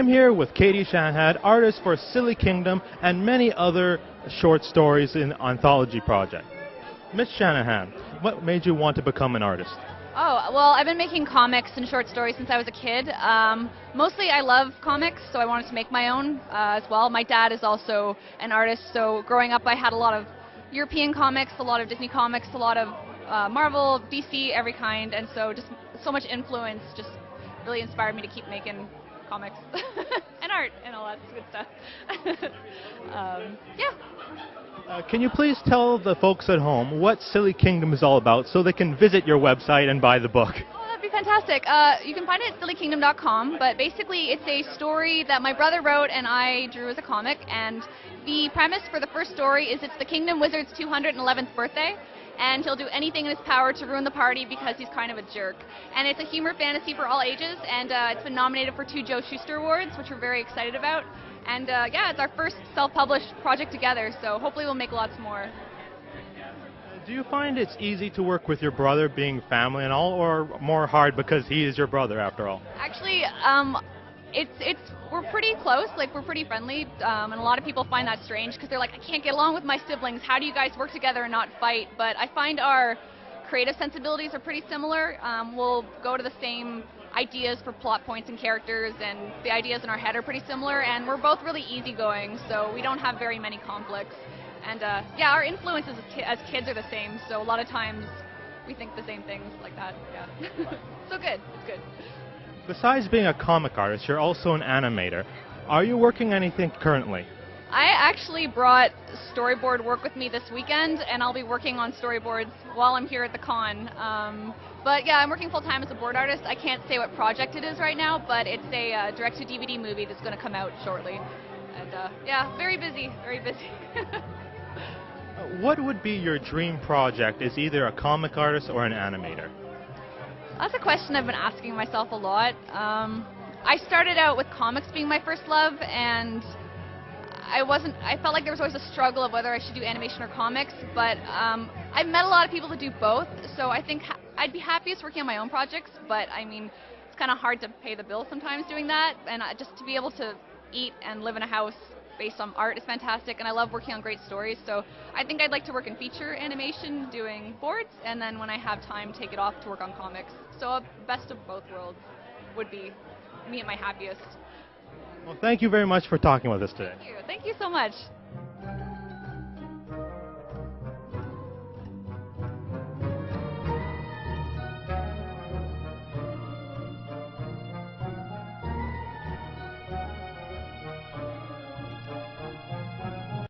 I'm here with Katie Shanahan, artist for Silly Kingdom and many other short stories in anthology project. Miss Shanahan, what made you want to become an artist? Oh, well, I've been making comics and short stories since I was a kid. Mostly I love comics, so I wanted to make my own as well. My dad is also an artist, so growing up I had a lot of European comics, a lot of Disney comics, a lot of Marvel, DC, every kind, and so just so much influence just really inspired me to keep making comics and art and all that good stuff. Yeah. Can you please tell the folks at home what Silly Kingdom is all about so they can visit your website and buy the book? Oh, that'd be fantastic. You can find it at sillykingdom.com, but basically it's a story that my brother wrote and I drew as a comic, and the premise for the first story is it's the Kingdom Wizard's 211th birthday, and he'll do anything in his power to ruin the party because he's kind of a jerk. And it's a humor fantasy for all ages, and it's been nominated for 2 Joe Shuster Awards, which we're very excited about. And yeah, it's our first self-published project together, so hopefully we'll make lots more. Do you find it's easy to work with your brother, being family and all, or more hard because he is your brother after all? Actually, we're pretty close, like we're pretty friendly, and a lot of people find that strange because they're like, I can't get along with my siblings, how do you guys work together and not fight? But I find our creative sensibilities are pretty similar. We'll go to the same ideas for plot points and characters, and the ideas in our head are pretty similar, and we're both really easygoing, so we don't have very many conflicts. And yeah, our influences as kids are the same, so a lot of times we think the same things like that. Yeah. So good, it's good. Besides being a comic artist, you're also an animator. Are you working anything currently? I actually brought storyboard work with me this weekend, and I'll be working on storyboards while I'm here at the con. But yeah, I'm working full-time as a board artist. I can't say what project it is right now, but it's a direct-to-DVD movie that's going to come out shortly. And yeah, very busy, very busy. What would be your dream project as either a comic artist or an animator? That's a question I've been asking myself a lot. I started out with comics being my first love, and I felt like there was always a struggle of whether I should do animation or comics, but I've met a lot of people that do both, so I think I'd be happiest working on my own projects, but I mean, it's kind of hard to pay the bill sometimes doing that, and just to be able to eat and live in a house based on art is fantastic, and I love working on great stories, so I think I'd like to work in feature animation doing boards, and then when I have time, take it off to work on comics. So a best of both worlds would be me at my happiest. Well, thank you very much for talking with us today. Thank you so much.